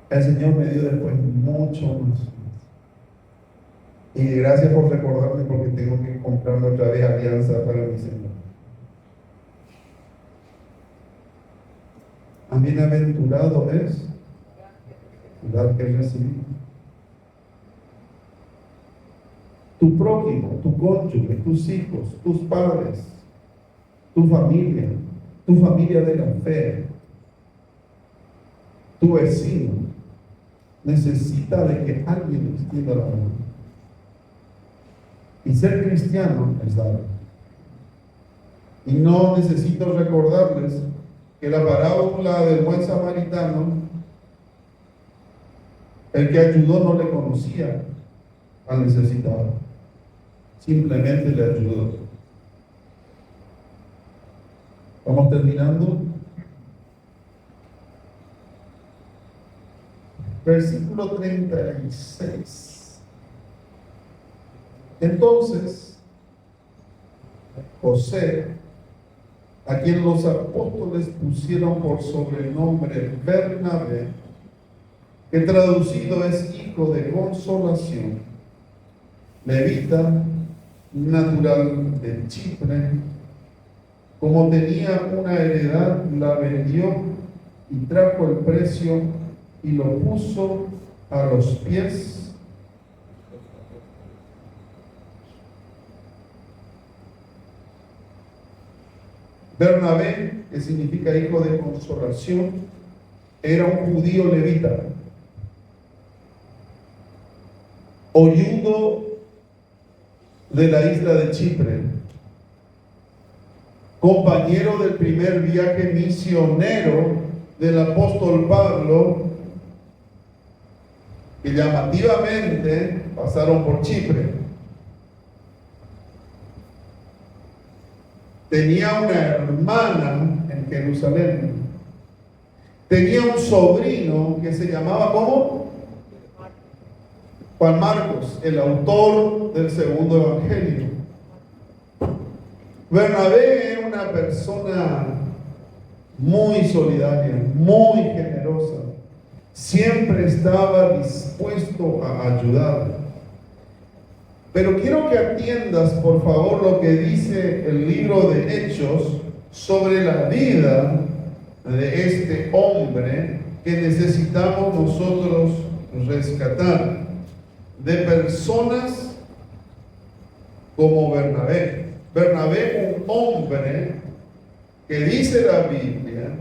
El Señor me dio después mucho más. Y gracias por recordarme, porque tengo que comprarme otra vez alianza para mi Señor. Bienaventurado es dar que recibir. Tu prójimo, tu cónyuge, tus hijos, tus padres, tu familia de la fe, tu vecino, necesita de que alguien le extienda la mano. Y ser cristiano es dar. Y no necesito recordarles que la parábola del buen samaritano, el que ayudó no le conocía al necesitado, simplemente le ayudó. Vamos terminando. Versículo 36. Entonces José a quien los apóstoles pusieron por sobrenombre Bernabé, que traducido es hijo de consolación, levita, natural de Chipre. Como tenía una heredad, la vendió y trajo el precio y lo puso a los pies Bernabé, que significa hijo de consolación, era un judío levita, oriundo de la isla de Chipre, compañero del primer viaje misionero del apóstol Pablo, que llamativamente pasaron por Chipre. Tenía una hermana en Jerusalén. Tenía un sobrino que se llamaba ¿cómo? Juan Marcos, el autor del segundo evangelio. Bernabé era una persona muy solidaria, muy generosa. Siempre estaba dispuesto a ayudar. Pero quiero que atiendas, por favor, lo que dice el libro de Hechos sobre la vida de este hombre que necesitamos nosotros rescatar, de personas como Bernabé. Bernabé, un hombre que dice la Biblia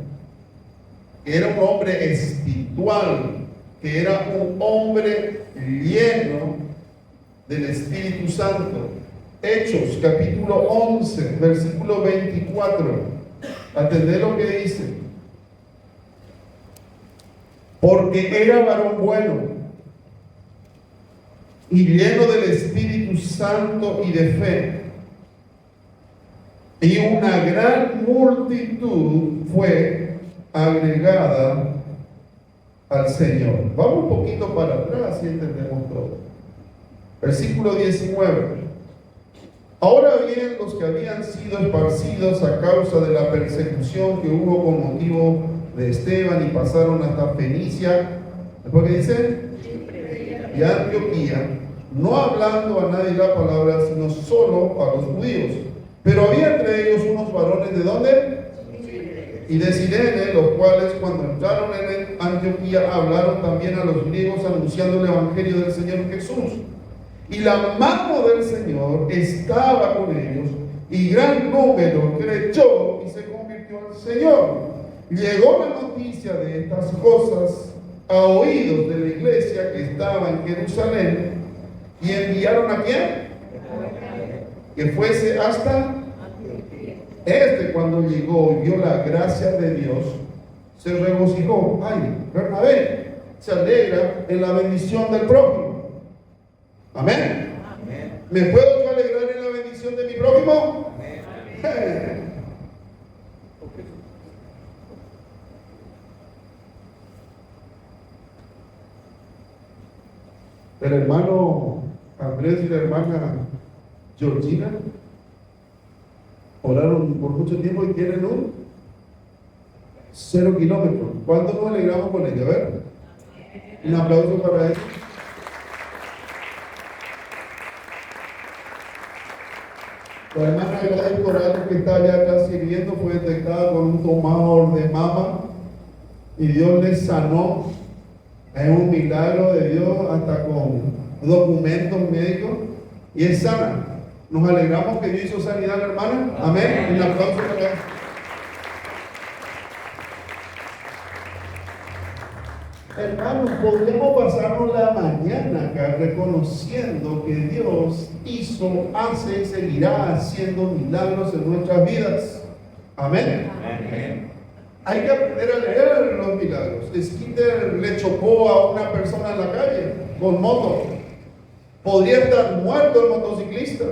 que era un hombre espiritual, que era un hombre lleno del Espíritu Santo. Hechos capítulo 11 versículo 24. Atended lo que dice: porque era varón bueno y lleno del Espíritu Santo y de fe, y una gran multitud fue agregada al Señor. Vamos un poquito para atrás y entendemos todo. Versículo 19. Ahora bien, los que habían sido esparcidos a causa de la persecución que hubo con motivo de Esteban y pasaron hasta Fenicia, ¿después qué dice? Y Antioquía, no hablando a nadie la palabra, sino solo a los judíos. Pero había entre ellos unos varones, ¿de dónde? Y de Cirene, los cuales cuando entraron en Antioquía hablaron también a los griegos anunciando el evangelio del Señor Jesús. Y la mano del Señor estaba con ellos, y gran número creyó y se convirtió al Señor. Llegó la noticia de estas cosas a oídos de la iglesia que estaba en Jerusalén, y enviaron ¿a quién? Que fuese hasta cuando llegó y vio la gracia de Dios, se regocijó. Ay, Bernabé se alegra en la bendición del prójimo. Amén. Amén. ¿Me puedo yo alegrar en la bendición de mi prójimo? Amén. El hermano Andrés y la hermana Georgina oraron por mucho tiempo y tienen un 0 kilómetros. ¿Cuánto nos alegramos con ellos? A ver, un aplauso para ellos. La hermana Gladys Corral, que está allá atrás sirviendo, fue detectada con un tumor de mama y Dios le sanó. Es un milagro de Dios, hasta con documentos médicos, y es sana. Nos alegramos que Dios hizo sanidad, hermana. Amén. Un aplauso para ella. Hermanos, podemos pasarnos la mañana acá reconociendo que Dios hizo, hace y seguirá haciendo milagros en nuestras vidas. Amén. Amén. Hay que aprender a leer los milagros. Skeeter le chocó a una persona en la calle con moto. Podría estar muerto el motociclista,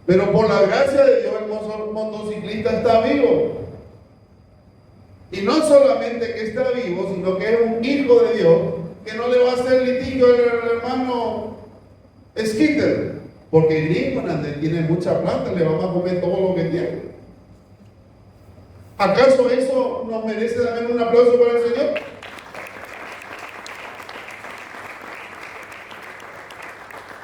pero por la gracia de Dios el motociclista está vivo. Y no solamente que está vivo, sino que es un hijo de Dios, que no le va a hacer litigio al hermano Skeeter. Porque Greenland tiene mucha plata, le vamos a comer todo lo que tiene. ¿Acaso eso nos merece también un aplauso para el Señor?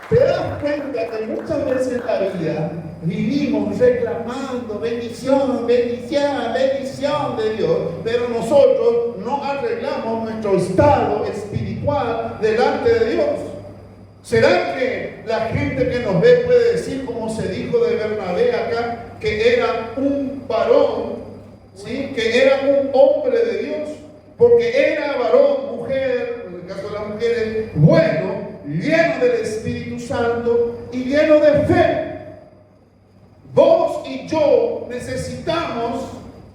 ¿Te das cuenta que muchas veces en la vida vivimos reclamando bendición, bendición, bendición de Dios, pero nosotros no arreglamos nuestro estado espiritual delante de Dios? ¿Será que la gente que nos ve puede decir, como se dijo de Bernabé acá, que era un varón, ¿sí? Que era un hombre de Dios? Porque era varón, mujer, en el caso de las mujeres, bueno, lleno del Espíritu Santo y lleno de fe. Vos y yo necesitamos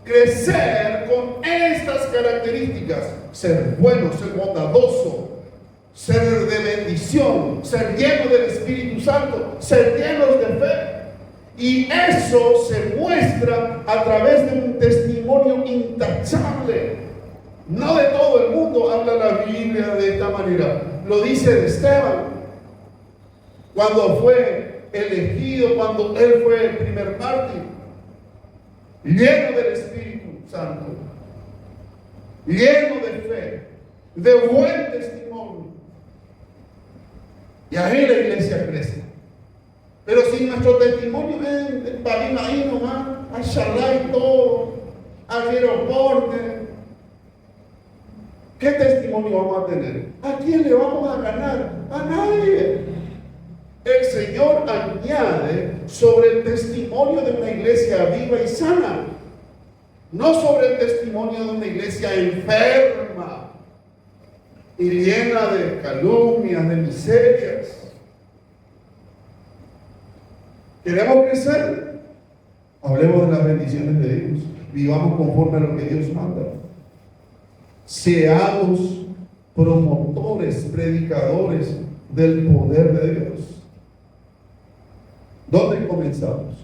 crecer con estas características: ser bueno, ser bondadoso, ser de bendición, ser lleno del Espíritu Santo, ser llenos de fe. Y eso se muestra a través de un testimonio intachable. No de todo el mundo habla la Biblia de esta manera. Lo dice de Esteban, cuando fue elegido, cuando él fue el primer mártir, lleno del Espíritu Santo, lleno de fe, de buen testimonio. Y ahí la iglesia crece. Pero si nuestro testimonio es para ir ahí nomás, a charlar y todo, al aeroporte, ¿qué testimonio vamos a tener? ¿A quién le vamos a ganar? A nadie. El Señor añade sobre el testimonio de una iglesia viva y sana, no sobre el testimonio de una iglesia enferma y llena de calumnias, de miserias. ¿Queremos crecer? Hablemos de las bendiciones de Dios. Vivamos conforme a lo que Dios manda. Seamos promotores, predicadores del poder de Dios. ¿Dónde comenzamos?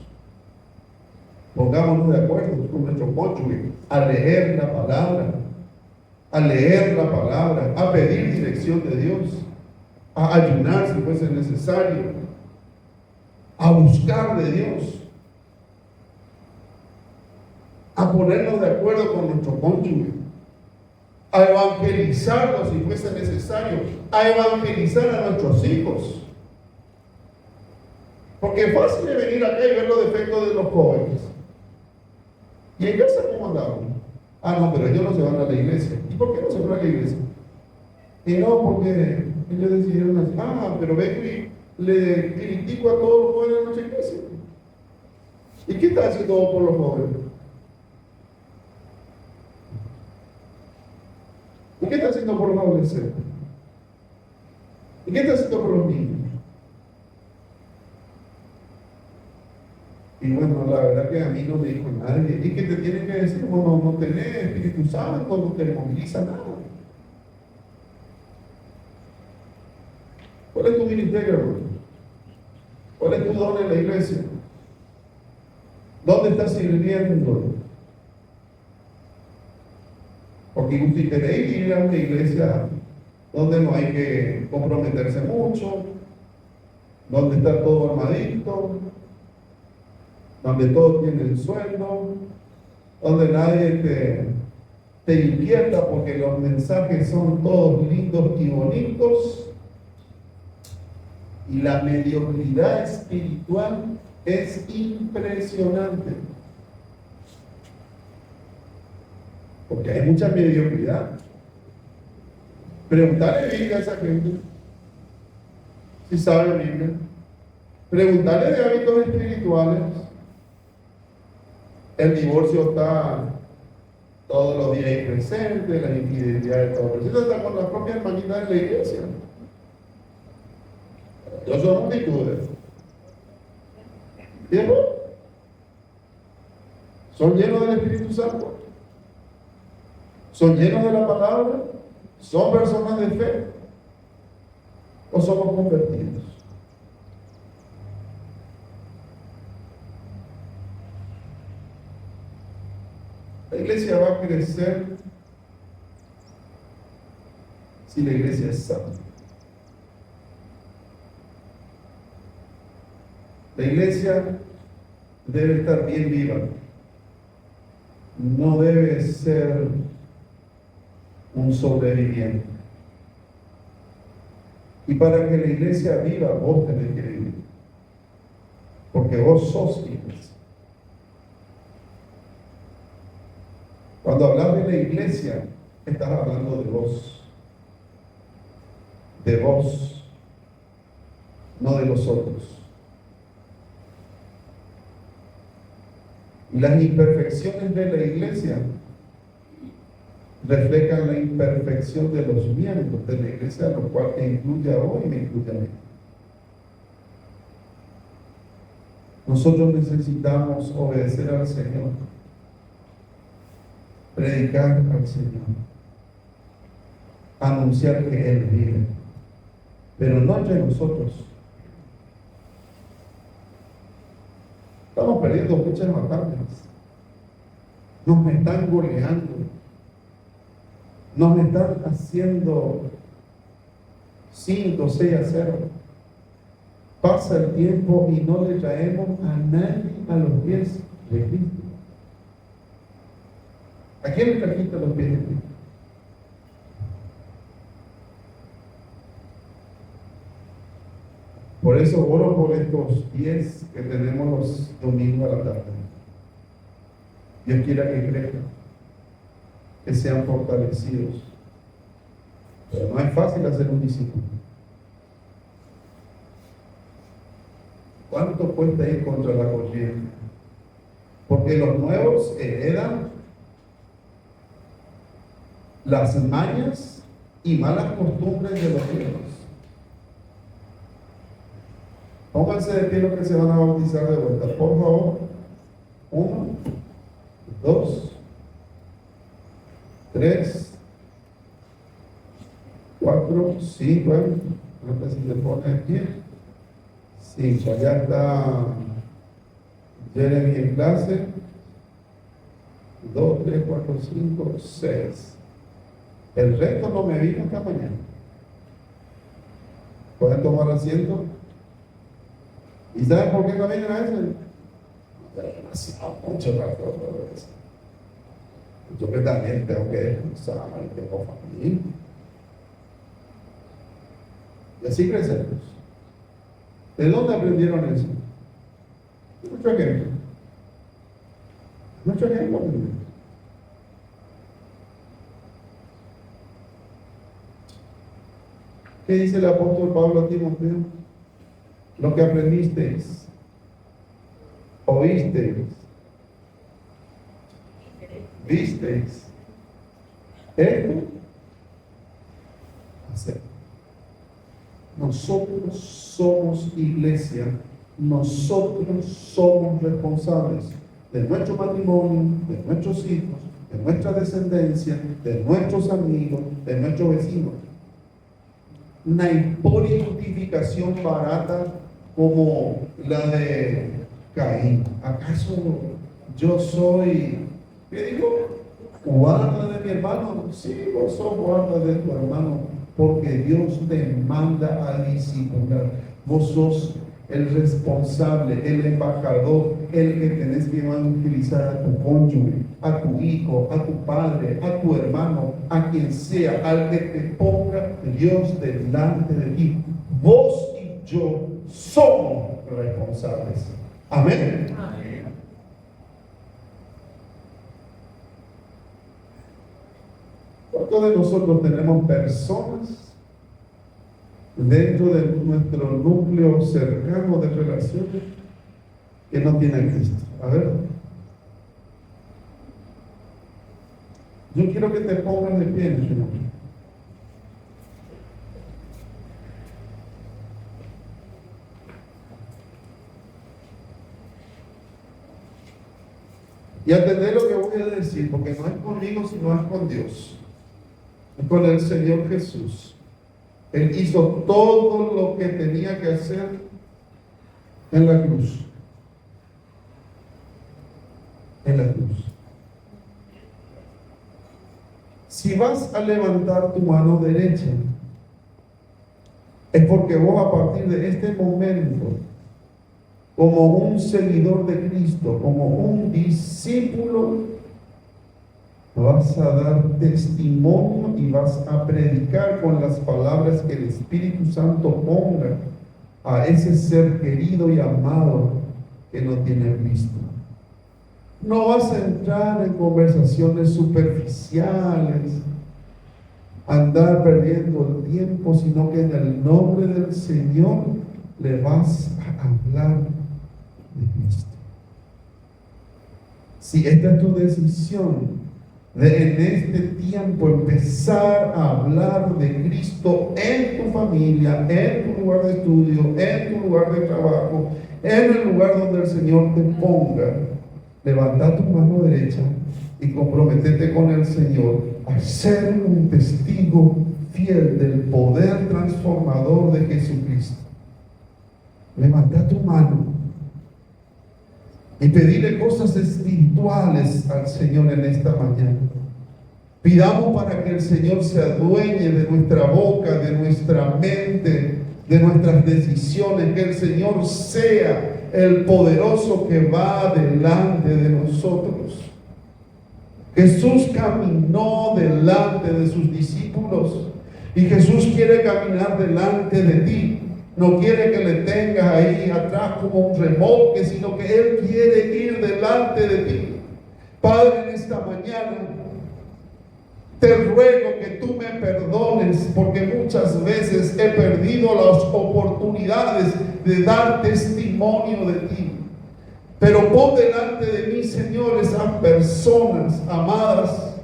Pongámonos de acuerdo con nuestro cónyuge a leer la palabra, a pedir dirección de Dios, a ayunar si fuese necesario, a buscar de Dios, a ponernos de acuerdo con nuestro cónyuge, a evangelizarlo si fuese necesario, a evangelizar a nuestros hijos. Porque es fácil de venir acá y ver los defectos de los jóvenes. ¿Y en casa cómo andamos? Ah, no, pero ellos no se van a la iglesia. ¿Y por qué no se van a la iglesia? Y no, porque ellos decidieron así. Ah, pero vengo y le critico a todos los jóvenes de nuestra iglesia. ¿Y qué está haciendo por los jóvenes? ¿Y qué está haciendo por los adolescentes? ¿Y qué está haciendo por los niños? Y bueno, la verdad que a mí no me dijo nadie. ¿Y qué te tienen que decir? Bueno, no tenés Espíritu Santo, no te moviliza nada. ¿Cuál es tu ministerio, hermano? ¿Cuál es tu don en la iglesia? ¿Dónde estás sirviendo? Porque usted queréis ir a una iglesia donde no hay que comprometerse mucho, donde está todo armadito, donde todos tienen sueldo, donde nadie te inquieta porque los mensajes son todos lindos y bonitos, y la mediocridad espiritual es impresionante. Porque hay mucha mediocridad. Preguntarle Biblia a esa gente, si sabe Biblia. Preguntarle de hábitos espirituales. El divorcio está todos los días ahí presente, la infidelidad de todos los días, está con las propias hermanitas de la iglesia. Yo soy multitudes. ¿Y después? ¿Son llenos del Espíritu Santo? ¿Son llenos de la palabra? ¿Son personas de fe? ¿O somos convertidos? La iglesia va a crecer si la iglesia es sana. La iglesia debe estar bien viva. No debe ser un sobreviviente. Y para que la iglesia viva, vos tenés que vivir. Porque vos sos iglesia. Cuando hablas de la iglesia, estás hablando de vos. De vos, no de los otros. Las imperfecciones de la iglesia reflejan la imperfección de los miembros de la iglesia, lo cual te incluye a vos y me incluye a mí. Nosotros necesitamos obedecer al Señor, predicar al Señor, anunciar que Él vive, pero no entre nosotros. Estamos perdiendo muchas batallas. Nos están goleando. Nos están haciendo 5, 6-0. Pasa el tiempo y no le traemos a nadie a los pies de Cristo. ¿A quién le trajiste a los pies de Cristo? Por eso oro por estos pies que tenemos los domingos a la tarde. Dios quiera que crezcan, que sean fortalecidos. Pero no es fácil hacer un discípulo. ¿Cuánto cuesta ir contra la corriente? Porque los nuevos heredan las mañas y malas costumbres de los viejos. Pónganse de pie los que se van a bautizar de vuelta, por favor. 1, 2, 3, 4, 5. No sé si le pone de pie. 5. Allá está Jeremy en clase. 2, 3, 4, 5, 6. El resto no me vino esta mañana. ¿Pueden tomar asiento? ¿Y saben por qué no vienen a eso? Demasiado, mucho rato. Yo que también tengo que descansar y tengo familia. Y así crecemos. ¿De dónde aprendieron eso? Mucho ejemplo. Mucho ejemplo. ¿Qué dice el apóstol Pablo a Timoteo? Lo que aprendisteis, oísteis, visteis, esto hacer. Nosotros somos iglesia, nosotros somos responsables de nuestro matrimonio, de nuestros hijos, de nuestra descendencia, de nuestros amigos, de nuestros vecinos. No hay justificación barata como la de Caín. ¿Acaso yo soy, qué digo? ¿Guarda de mi hermano? Sí, vos sos guarda de tu hermano, porque Dios te manda a discipular. Vos sos el responsable, el embajador, el que tenés que evangelizar a tu cónyuge, a tu hijo, a tu padre, a tu hermano, a quien sea, al que te ponga Dios delante de ti. Vos y yo somos responsables. Amén. Amén. ¿Cuántos de nosotros tenemos personas dentro de nuestro núcleo cercano de relaciones que no tienen Cristo? A ver. Yo quiero que te pongas de pie en este momento. Y atender lo que voy a decir, porque no es conmigo, sino es con Dios. Es con el Señor Jesús. Él hizo todo lo que tenía que hacer en la cruz. En la cruz. Si vas a levantar tu mano derecha, es porque vos a partir de este momento como un seguidor de Cristo, como un discípulo, vas a dar testimonio y vas a predicar con las palabras que el Espíritu Santo ponga a ese ser querido y amado que no tiene visto. No vas a entrar en conversaciones superficiales, andar perdiendo el tiempo, sino que en el nombre del Señor le vas a hablar de Cristo. Si esta es tu decisión de en este tiempo empezar a hablar de Cristo en tu familia, en tu lugar de estudio, en tu lugar de trabajo, en el lugar donde el Señor te ponga, levanta tu mano derecha y comprométete con el Señor a ser un testigo fiel del poder transformador de Jesucristo. Levanta tu mano y pedirle cosas espirituales al Señor en esta mañana. Pidamos para que el Señor se adueñe de nuestra boca, de nuestra mente, de nuestras decisiones, que el Señor sea el poderoso que va delante de nosotros. Jesús caminó delante de sus discípulos y Jesús quiere caminar delante de ti. No quiere que le tengas ahí atrás como un remolque, sino que Él quiere ir delante de ti. Padre, en esta mañana te ruego que tú me perdones porque muchas veces he perdido las oportunidades de dar testimonio de ti. Pero pon delante de mí, Señor, esas personas amadas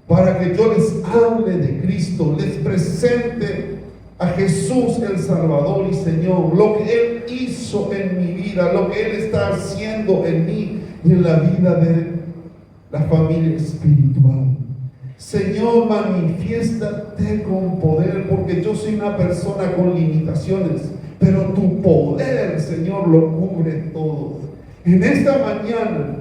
para que yo les hable de Cristo, les presente a Jesús el Salvador y Señor, lo que Él hizo en mi vida, lo que Él está haciendo en mí y en la vida de la familia espiritual. Señor, manifiéstate con poder, porque yo soy una persona con limitaciones, pero tu poder, Señor, lo cubre todo. En esta mañana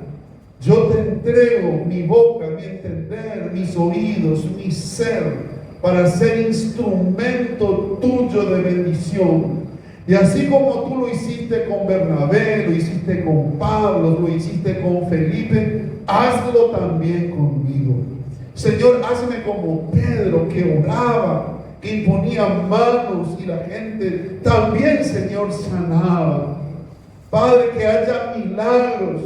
yo te entrego mi boca, mi entender, mis oídos, mi ser, para ser instrumento tuyo de bendición. Y así como tú lo hiciste con Bernabé, lo hiciste con Pablo, lo hiciste con Felipe, hazlo también conmigo. Señor, hazme como Pedro, que oraba, que imponía manos y la gente también, Señor, sanaba. Padre, que haya milagros,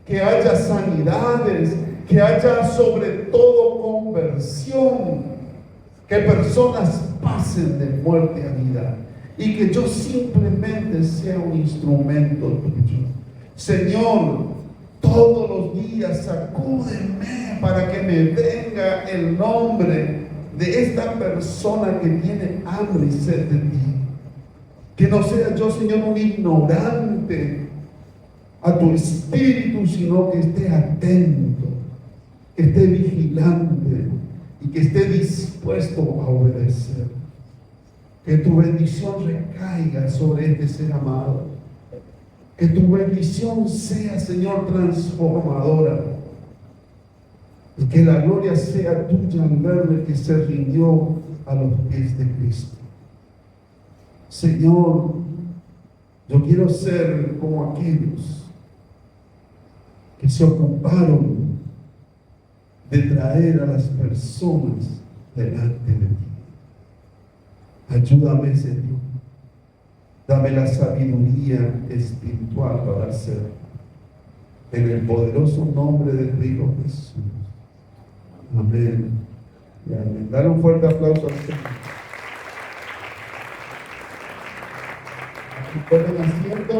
que haya sanidades, que haya sobre todo conversión. Que personas pasen de muerte a vida y que yo simplemente sea un instrumento tuyo. Señor, todos los días sacúdeme para que me venga el nombre de esta persona que tiene hambre y sed de ti. Que no sea yo, Señor, un ignorante a tu espíritu, sino que esté atento, que esté vigilante y que esté dispuesto a obedecer. Que tu bendición recaiga sobre este ser amado. Que tu bendición sea, Señor, transformadora. Y que la gloria sea tuya al verle que se rindió a los pies de Cristo. Señor, yo quiero ser como aquellos que se ocuparon de traer a las personas delante de ti. Ayúdame, Señor. Dame la sabiduría espiritual para hacerlo. En el poderoso nombre del Hijo Jesús. Amén. Y amén. Dale un fuerte aplauso al Señor. Aquí tomen asiento.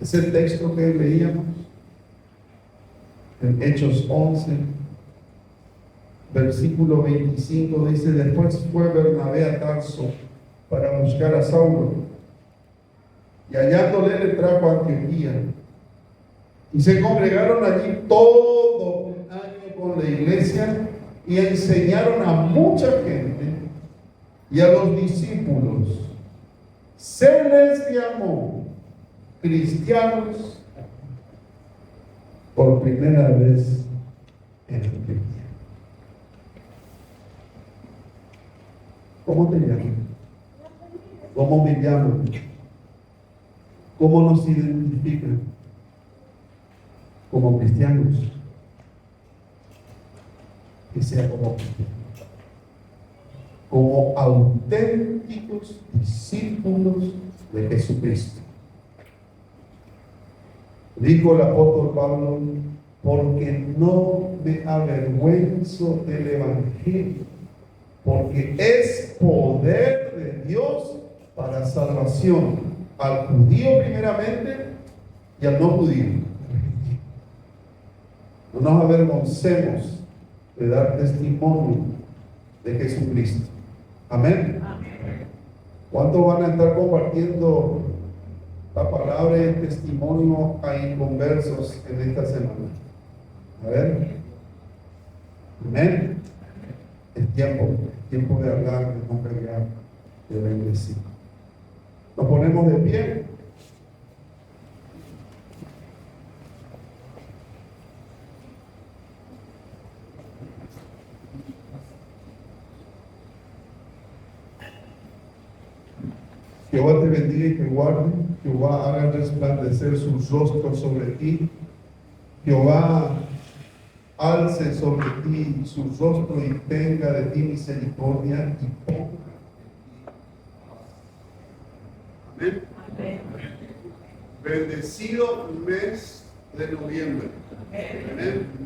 Es el texto que leíamos en Hechos 11, versículo 25, dice: después fue Bernabé a Tarso para buscar a Saulo, y hallándole le trajo a Antioquía, y se congregaron allí todo un año con la iglesia, y enseñaron a mucha gente, y a los discípulos se les llamó cristianos por primera vez en Antioquía. ¿Cómo te llamas? ¿Cómo me llamo? ¿Cómo nos identifican? Como cristianos. Que sea como cristianos. Como auténticos discípulos de Jesucristo. Dijo el apóstol Pablo, porque no me avergüenzo del Evangelio, porque es poder de Dios para salvación al judío primeramente y al no judío. No nos avergoncemos de dar testimonio de Jesucristo. Amén. ¿Cuántos van a estar compartiendo la palabra y el testimonio a inconversos en esta semana? A ver. Amén. Es tiempo de hablar, de congregar, de bendecir. Nos ponemos de pie. Jehová te bendiga y te guarde. Jehová haga resplandecer su rostro sobre ti. Jehová alce sobre ti su rostro y tenga de ti misericordia y ponga en ti. Amén. Bendecido mes de noviembre. Amén.